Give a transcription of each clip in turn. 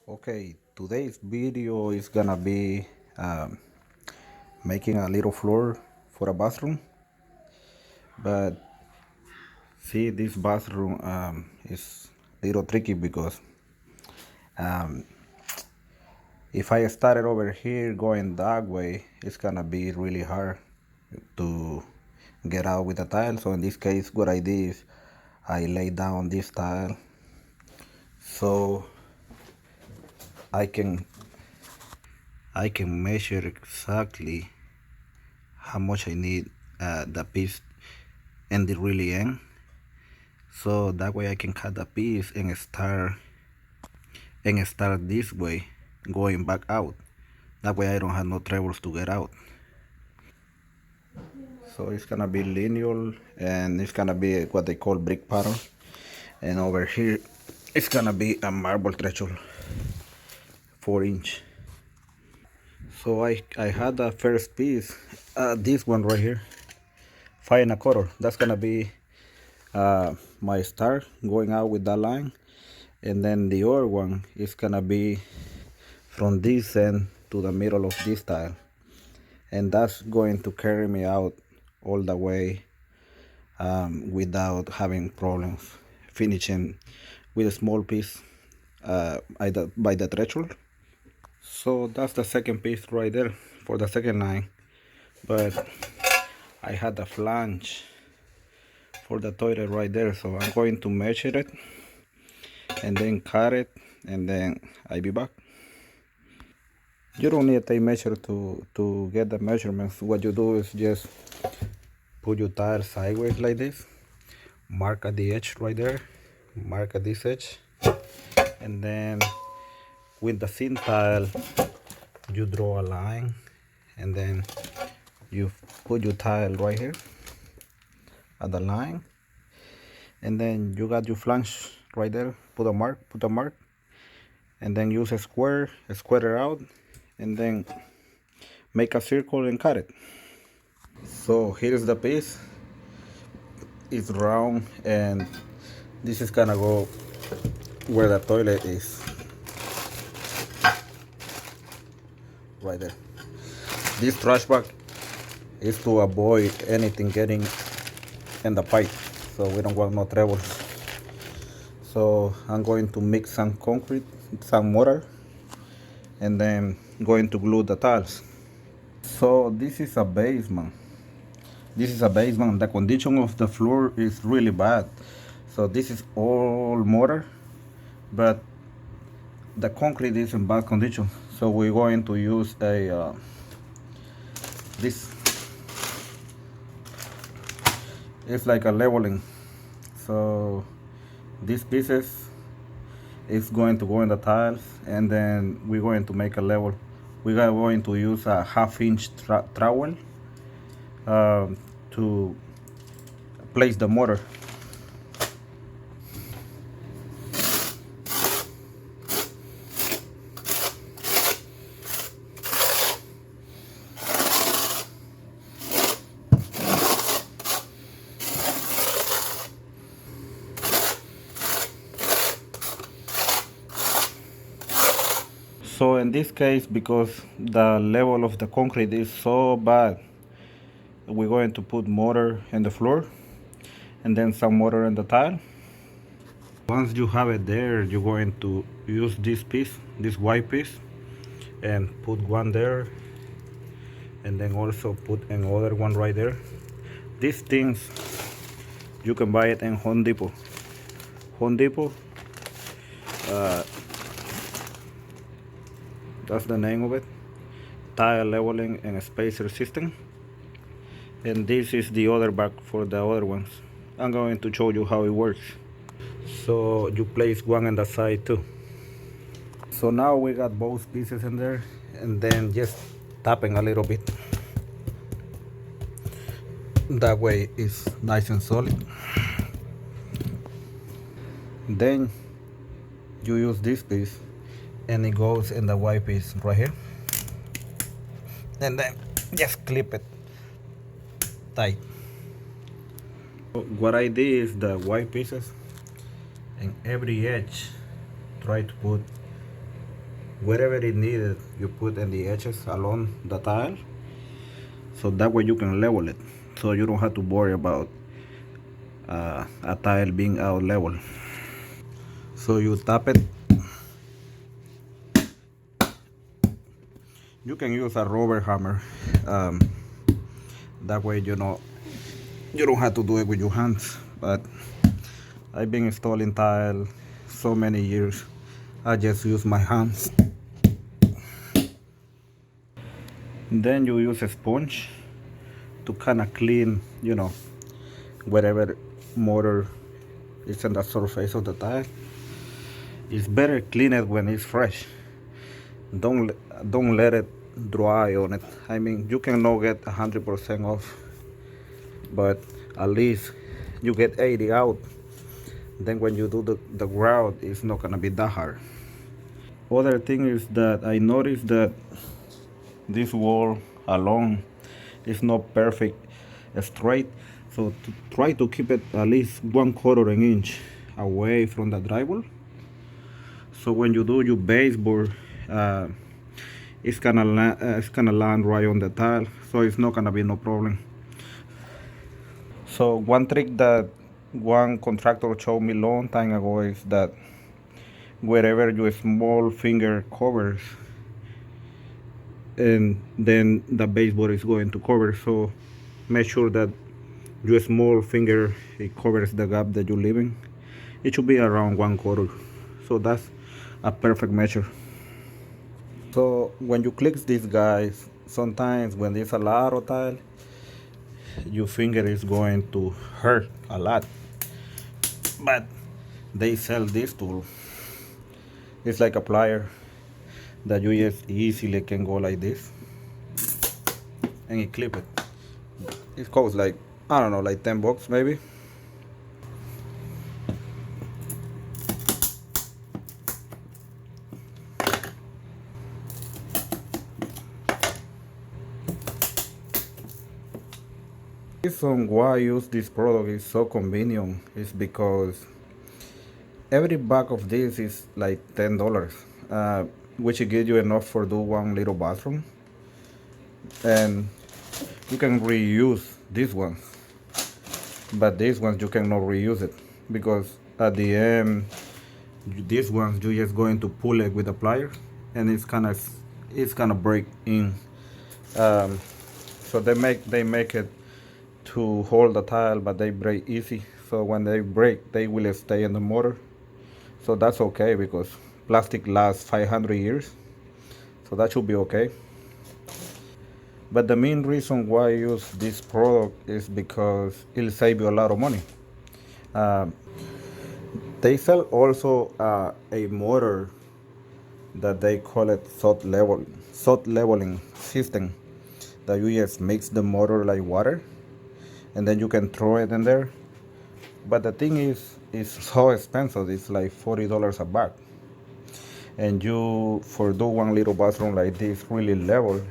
Okay, today's video is gonna be making a little floor for a bathroom, but see, this bathroom is a little tricky because if I started over here going that way, it's gonna be really hard to get out with the tile. So in this case, what I did is I laid down this tile so I can I can measure exactly how much I need the piece and the really end, so that way I can cut the piece and start this way going back out. That way I don't have no troubles to get out. So it's gonna be linear, and it's gonna be what they call brick pattern, and over here it's gonna be a marble threshold 4 inch. So I had the first piece, this one right here, 5 1/4. That's gonna be my start going out with that line, and then the other one is gonna be from this end to the middle of this tile, and that's going to carry me out all the way without having problems finishing with a small piece by the threshold. So that's the second piece right there for the second line, but I had the flange for the toilet right there, so I'm going to measure it and then cut it, and then I'll be back. You don't need a tape measure to get the measurements. What you do is just put your tire sideways like this, mark at the edge right there, mark at this edge, and then with the thin tile you draw a line, and then you put your tile right here at the line, and then you got your flange right there, put a mark, and then use a square it out, and then make a circle and cut it. So here's the piece. It's round, and this is gonna go where the toilet is, right there. This trash bag is to avoid anything getting in the pipe, so we don't want no trouble. So I'm going to mix some concrete, some mortar, and then going to glue the tiles. So this is a basement. The condition of the floor is really bad. So this is all mortar, but the concrete is in bad condition. So we're going to use a this. It's like a leveling. So these pieces is going to go in the tiles, and then we're going to make a level. We are going to use a 1/2 inch trowel to place the mortar. So in this case, because the level of the concrete is so bad, we're going to put mortar in the floor and then some mortar in the tile. Once you have it there, you're going to use this piece, this white piece, and put one there, and then also put another one right there. These things you can buy it in Home Depot. Home Depot, that's the name of it. Tile leveling and spacer system. And this is the other bag for the other ones. I'm going to show you how it works. So you place one on the side too. So now we got both pieces in there, and then just tapping a little bit. That way it's nice and solid. Then you use this piece, and it goes in the white piece right here, and then just clip it tight. What I did is the white pieces, and every edge try to put wherever it needed, you put in the edges along the tile, so that way you can level it, so you don't have to worry about a tile being out level. So you tap it. You can use a rubber hammer. Um, that way you don't have to do it with your hands. But I've been installing tile so many years. I just use my hands. Then you use a sponge to kind of clean, wherever mortar is on the surface of the tile. It's better clean it when it's fresh. Don't don't let it dry on it. I mean, you cannot get 100% off, but at least you get 80 out. Then when you do the grout, it's not gonna be that hard. Other thing is that I noticed that this wall alone is not perfect straight, so to try to keep it at least 1/4 inch away from the drywall. So when you do your baseboard, uh, it's gonna land right on the tile, so it's not gonna be no problem. So one trick that one contractor showed me long time ago is that wherever your small finger covers, and then the baseboard is going to cover. So make sure that your small finger it covers the gap that you're leaving. It should be around 1/4. So that's a perfect measure. So when you click these guys, sometimes when there's a lot of tile, your finger is going to hurt a lot. But they sell this tool. It's like a plier that you just easily can go like this and you clip it. It costs like, I don't know, like $10 maybe. The reason why I use this product is so convenient is because every bag of this is like $10, which gives you enough for do one little bathroom, and you can reuse these ones. But these ones you cannot reuse it because at the end, these ones you just going to pull it with a plier, and it's kind of break in. Um, so they make it to hold the tile, but they break easy. So when they break, they will stay in the motor. So that's okay because plastic lasts 500 years. So that should be okay. But the main reason why I use this product is because it'll save you a lot of money. They sell also a motor that they call it salt leveling system, that you just mix the motor like water and then you can throw it in there. But the thing is, it's so expensive. It's like $40 a bag, and you for do one little bathroom like this really level,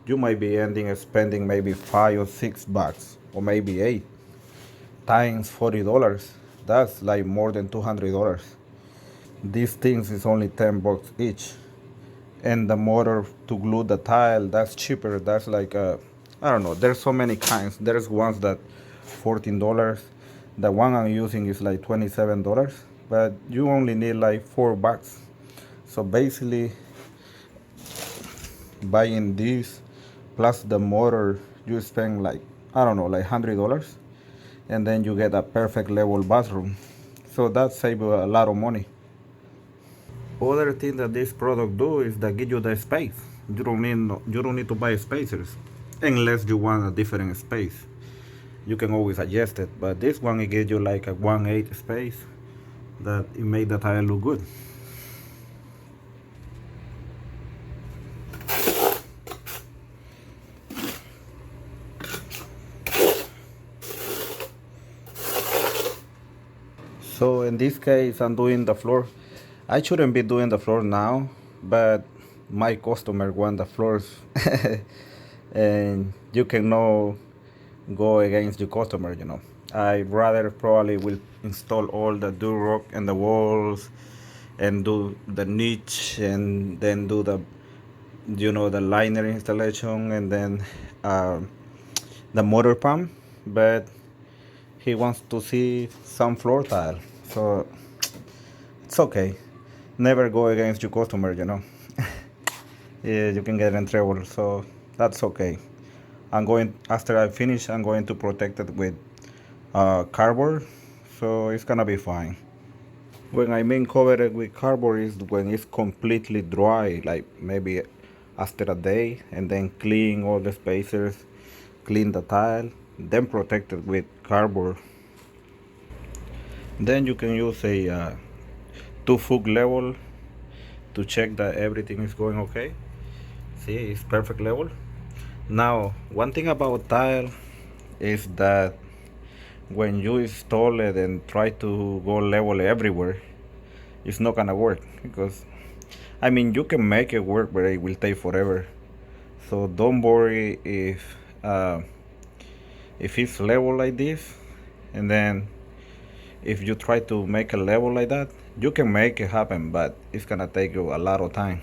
you might be ending up spending maybe 5 or 6 bucks or maybe eight times $40. That's like more than $200. These things is only $10 each, and the motor to glue the tile, that's cheaper. That's like I don't know, there's so many kinds. There's ones that $14. The one I'm using is like $27, but you only need like $4. So basically buying this plus the motor, you spend like, I don't know, like $100, and then you get a perfect level bathroom. So that saves you a lot of money. Other thing that this product do is that give you the space. You don't need to buy spacers unless you want a different space. You can always adjust it, but this one it gives you like a 1/8 space that it make the tire look good. So in this case, I'm doing the floor. I shouldn't be doing the floor now, but my customer want the floors, and you cannot go against your customer. I rather probably will install all the durock and the walls and do the niche, and then do the the liner installation, and then uh, the motor pump. But he wants to see some floor tile, so it's okay. Never go against your customer. Yeah, you can get in trouble, so that's okay. After I finish, I'm going to protect it with cardboard, so it's gonna be fine. When I mean cover it with cardboard is when it's completely dry, like maybe after a day, and then clean all the spacers, clean the tile, then protect it with cardboard. Then you can use a 2-foot level to check that everything is going okay. See, it's perfect level. Now, one thing about tile is that when you install it and try to go level everywhere, it's not gonna work, because I mean you can make it work, but it will take forever. So don't worry if it's level like this, and then if you try to make a level like that, you can make it happen, but it's gonna take you a lot of time.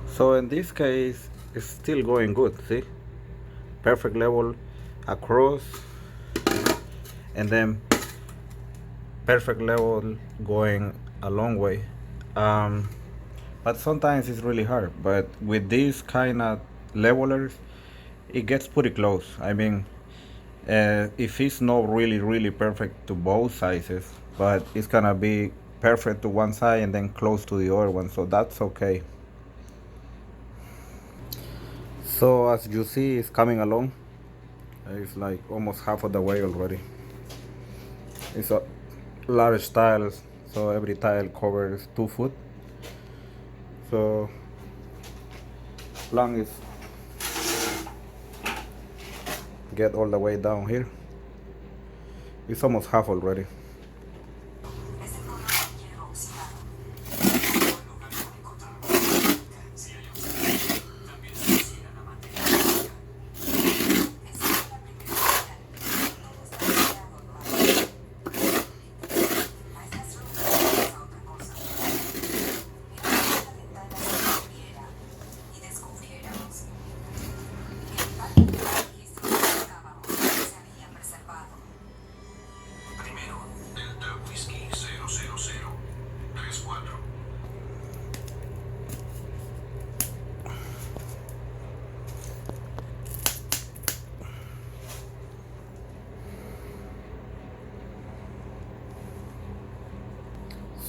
So in this case, it's still going good. See, perfect level across, and then perfect level going a long way. Um, but sometimes it's really hard. But with these kind of levelers, it gets pretty close. I mean, if it's not really really perfect to both sizes, but it's gonna be perfect to one side and then close to the other one, so that's okay. So as you see, it's coming along. It's like almost half of the way already. It's a large tiles, so every tile covers 2 foot. So long as get all the way down here, it's almost half already.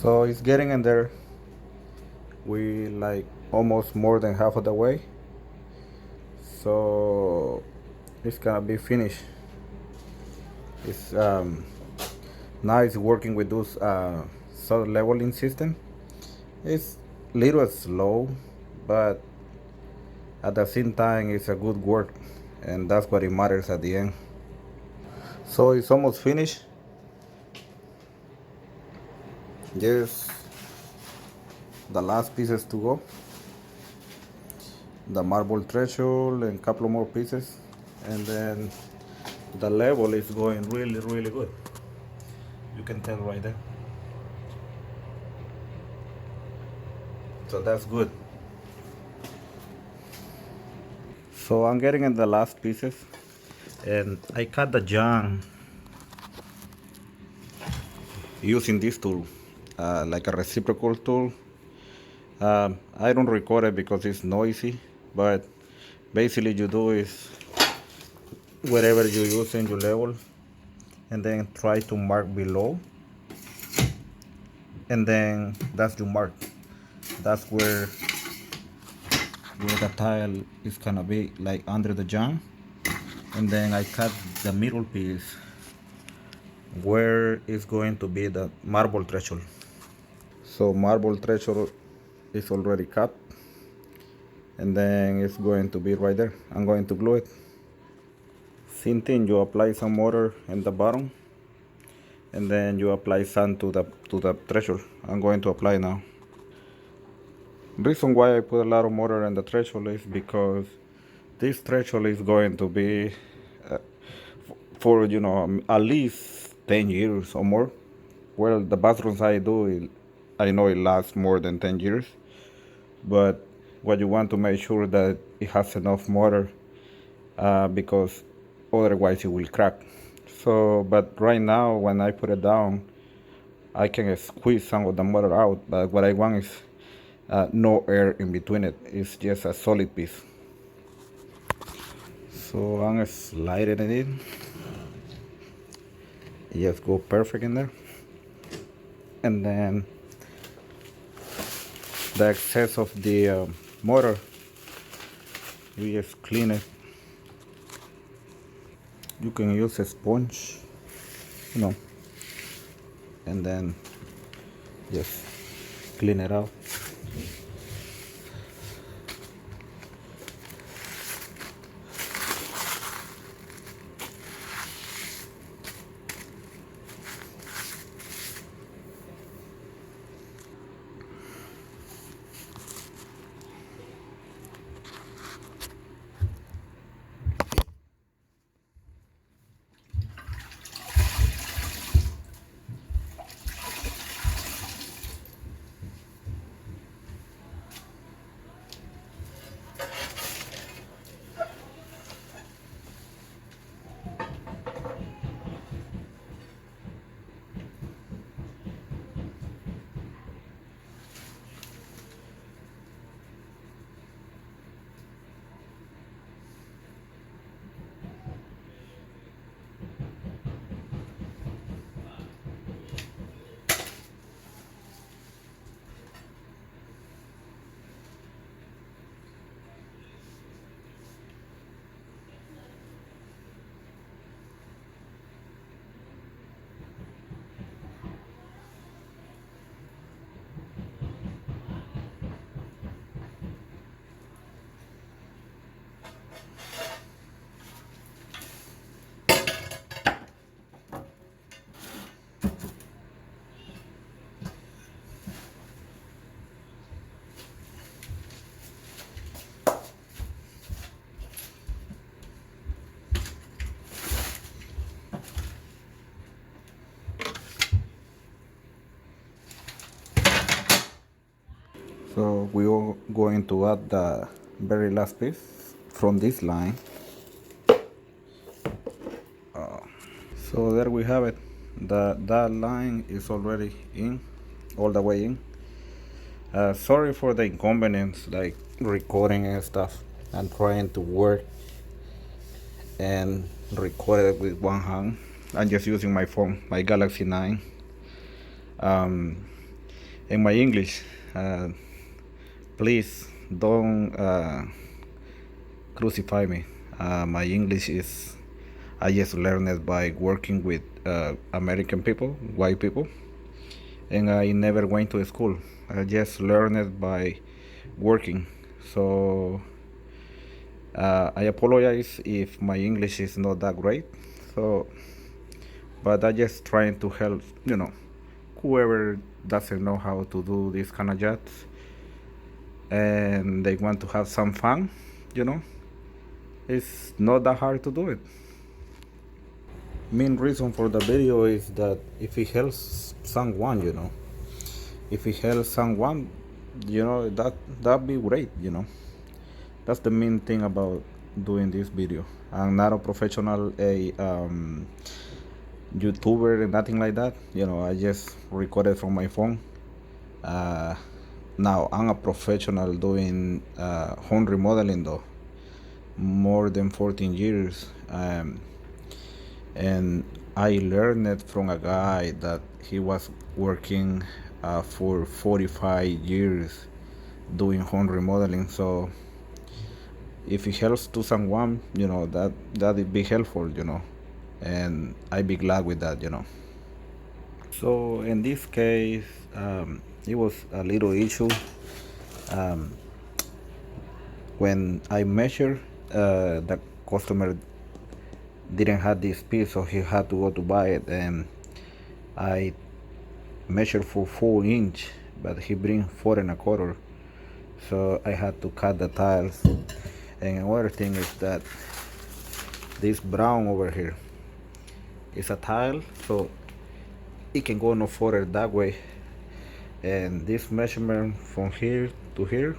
So it's getting in there. We like almost more than half of the way. So it's gonna be finished. It's now it's working with those solid leveling system. It's little slow, but at the same time it's a good work, and that's what it matters at the end. So it's almost finished. Just the last pieces to go, the marble threshold and a couple more pieces, and then the level is going really really good. You can tell right there. So that's good. So I'm getting in the last pieces, and I cut the jam using this tool, like a reciprocal tool. I don't record it because it's noisy, but basically you do is wherever you use in your level, and then try to mark below, and then that's your mark. That's where the tile is gonna be, like under the jam, and then I cut the middle piece where it's going to be the marble threshold. So marble threshold is already cut, and then it's going to be right there. I'm going to glue it. Same thing, you apply some water in the bottom, and then you apply sand to the threshold. I'm going to apply now. Reason why I put a lot of water in the threshold is because this threshold is going to be for at least 10 years or more. Well, the bathrooms I do, I know it lasts more than 10 years, but what you want to make sure that it has enough motor, because otherwise it will crack. So, but right now when I put it down, I can squeeze some of the motor out, but what I want is no air in between it. It's just a solid piece. So I'm sliding it in. It just go perfect in there. And then the excess of the motor, we just clean it. You can use a sponge, you know, and then just clean it out. So we are going to add the very last piece from this line. So there we have it. That line is already in, all the way in. Sorry for the inconvenience, like recording and stuff. I'm trying to work and record it with one hand. I'm just using my phone, my Galaxy 9. In my English, please don't crucify me. My English is, I just learned it by working with American people, white people, and I never went to school. I just learned it by working. So I apologize if my English is not that great. So, but I just trying to help, whoever doesn't know how to do this kind of jobs and they want to have some fun, you know, it's not that hard to do it. Main reason for the video is that if it helps someone, if it helps someone, that'd be great, That's the main thing about doing this video. I'm not a professional YouTuber, nothing like that. I just recorded from my phone. Now I'm a professional doing home remodeling though, more than 14 years. And I learned it from a guy that he was working for 45 years doing home remodeling. So if it helps to someone, that'd be helpful, and I'd be glad with that. So in this case, it was a little issue. When I measured, the customer didn't have this piece, so he had to go to buy it, and I measured for 4 inch, but he bring 4 1/4, so I had to cut the tiles. And another thing is that this brown over here is a tile, so it can go no further that way. And this measurement from here to here,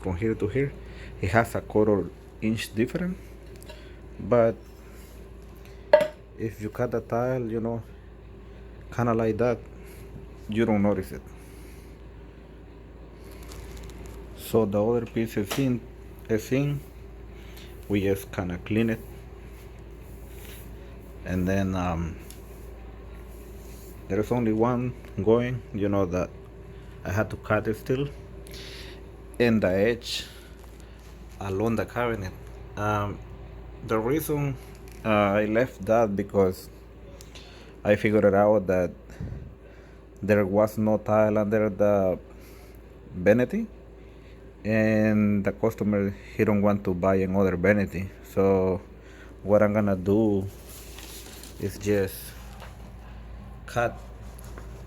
from here to here, it has a quarter inch difference. But if you cut the tile, kind of like that, you don't notice it. So the other piece is in, we just kind of clean it, and then there's only one going, that I had to cut it still, in the edge along the cabinet. The reason I left that because I figured it out that there was no tile under the vanity, and the customer, he don't want to buy another vanity. So what I'm gonna do is just cut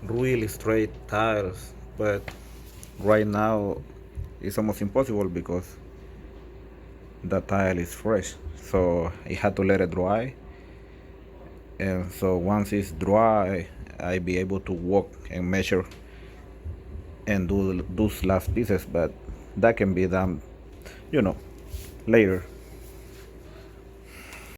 really straight tiles, but right now it's almost impossible because the tile is fresh, so I had to let it dry. And so once it's dry, I be able to walk and measure and do those last pieces, but that can be done, you know later.